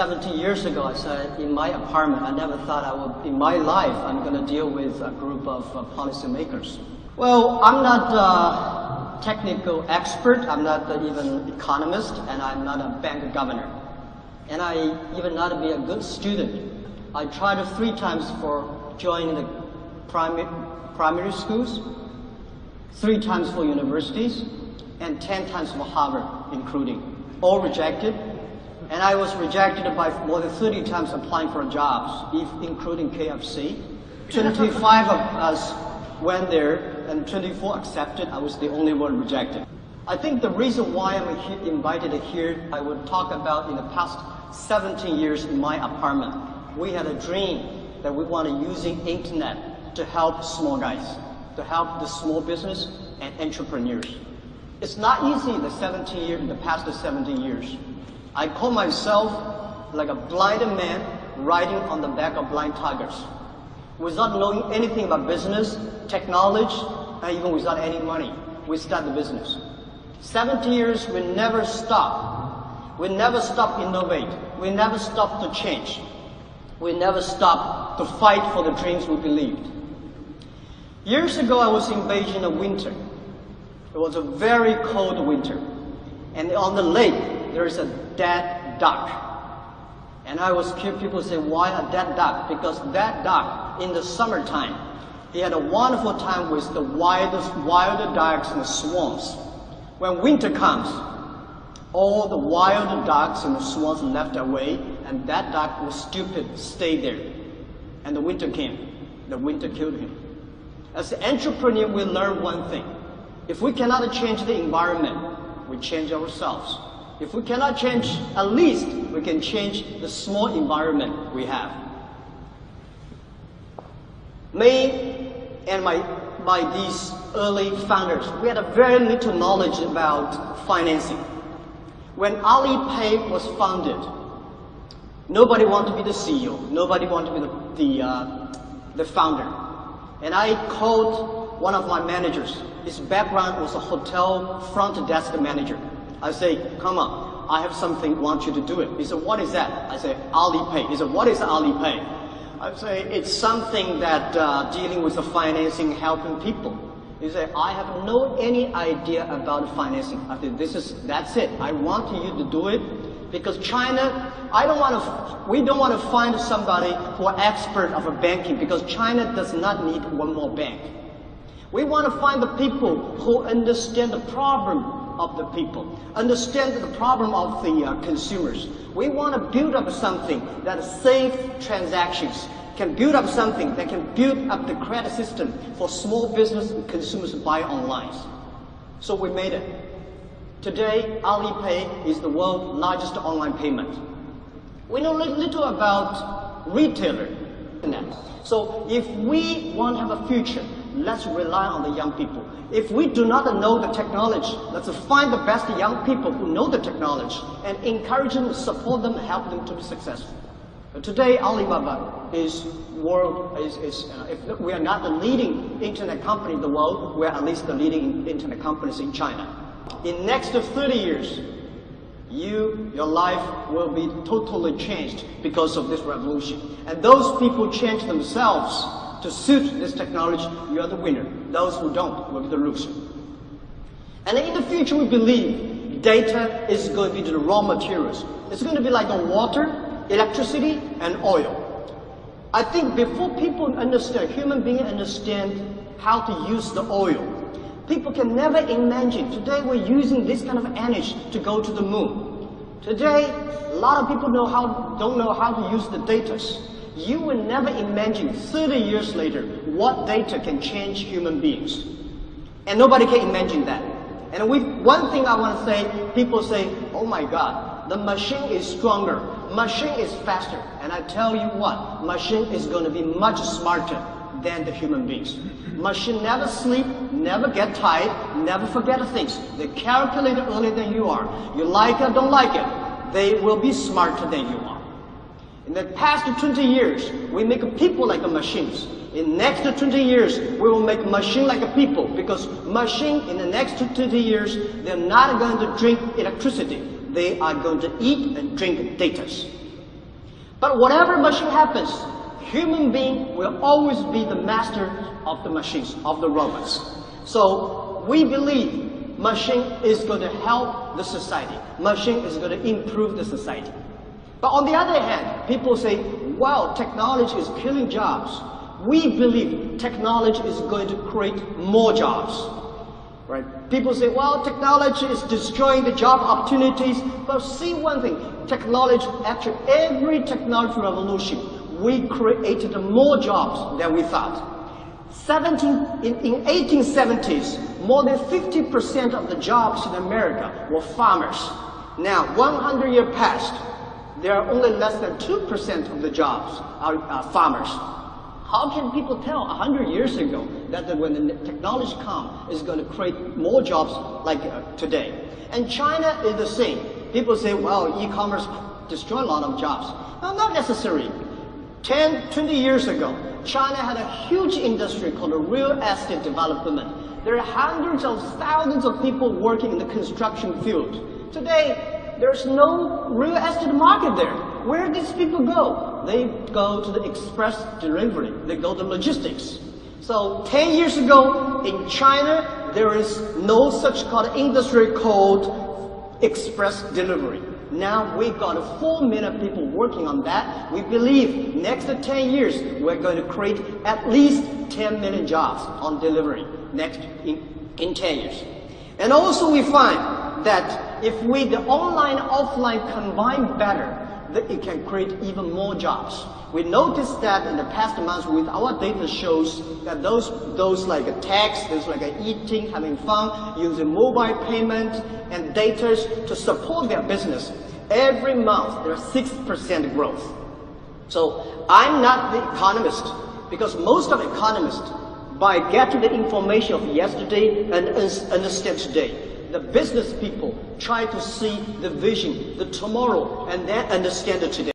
17 years ago, I said in my apartment, I never thought I would, in my life, I'm going to deal with a group of policymakers. Well, I'm not a technical expert, I'm not even economist, and I'm not a bank governor. And I even not be a good student. I tried 3 times for joining the primary schools, 3 times for universities, and 10 times for Harvard, including. All rejected. And I was rejected by more than 30 times applying for jobs, including KFC. 25 of us went there, and 24 accepted. I was the only one rejected. I think the reason why I'm invited here, I would talk about in the past 17 years in my apartment. We had a dream that we want to using internet to help small guys, to help the small business and entrepreneurs. It's not easy in the past 17 years. I call myself like a blind man riding on the back of blind tigers. Without knowing anything about business, technology, and even without any money, we start the business. 17 years, we never stop. We never stop innovate. We never stop to change. We never stop to fight for the dreams we believed. Years ago, I was in Beijing in winter. It was a very cold winter. And on the lake, there is a dead duck. And I was curious, people say, why a dead duck? Because that duck, in the summertime, he had a wonderful time with the wild ducks in the swamps. When winter comes, all the wild ducks in the swamps left away, and that duck was stupid, stayed there. And the winter came. The winter killed him. As an entrepreneur, we learn one thing. If we cannot change the environment, we change ourselves. If we cannot change, at least we can change the small environment we have. Me and these early founders, we had a very little knowledge about financing. When Alipay was founded, nobody wanted to be the CEO. Nobody wanted to be the founder. And I called one of my managers. His background was a hotel front desk manager. I say, come on, I have something, want you to do it. He said, what is that? I say, Alipay. He said, what is Alipay? I say, it's something that dealing with the financing, helping people. He said, I have no any idea about financing. I said, that's it. I want you to do it because China, we don't want to find somebody who are expert of a banking because China does not need one more bank. We want to find the people who understand the problem of the people, understand the problem of the consumers. We want to build up something that safe transactions, can build up something that can build up the credit system for small business and consumers to buy online. So we made it. Today, Alipay is the world's largest online payment. We know little about retailer internet. So if we want to have a future, let's rely on the young people. If we do not know the technology, let's find the best young people who know the technology and encourage them, support them, help them to be successful. But today, Alibaba is if we are not the leading internet company in the world, we are at least the leading internet companies in China. In next 30 years, your life will be totally changed because of this revolution. And those people change themselves to suit this technology, you are the winner. Those who don't will be the loser. And in the future, we believe data is going to be the raw materials. It's going to be like the water, electricity, and oil. I think before people understand, human beings understand how to use the oil, people can never imagine. Today, we're using this kind of energy to go to the moon. Today, a lot of people don't know how to use the data. You will never imagine 30 years later what data can change human beings. And nobody can imagine that. And one thing I want to say, people say, oh my God, the machine is stronger, machine is faster. And I tell you what, machine is going to be much smarter than the human beings. Machine never sleep, never get tired, never forget things. They calculate earlier than you are. You like it, don't like it, they will be smarter than you are. In the past 20 years, we make people like machines. In the next 20 years, we will make machine like people because machine in the next 20 years, they're not going to drink electricity. They are going to eat and drink data. But whatever machine happens, human being will always be the master of the machines, of the robots. So we believe machine is going to help the society. Machine is going to improve the society. But on the other hand, people say, wow, technology is killing jobs. We believe technology is going to create more jobs. Right? People say, well, technology is destroying the job opportunities. But see one thing, technology, actually every technology revolution, we created more jobs than we thought. In 1870s, more than 50% of the jobs in America were farmers. Now, 100 years past, there are only less than 2% of the jobs are farmers. How can people tell 100 years ago that when the technology comes, it's going to create more jobs like today? And China is the same. People say, well, e-commerce destroy a lot of jobs. No, not necessarily. 10, 20 years ago, China had a huge industry called the real estate development. There are hundreds of thousands of people working in the construction field. Today, there's no real estate market there. Where do these people go? They go to the express delivery. They go to logistics. So 10 years ago in China, there is no such called industry called express delivery. Now we've got 4 million people working on that. We believe next 10 years, we're going to create at least 10 million jobs on delivery in 10 years. And also we find that if the online, offline combine better, that it can create even more jobs. We noticed that in the past months with our data shows that those like text, those like eating, having fun, using mobile payment and data to support their business. Every month there's 6% growth. So I'm not the economist because most of economists, by getting the information of yesterday and understand today, the business people try to see the vision, the tomorrow, and then understand it today.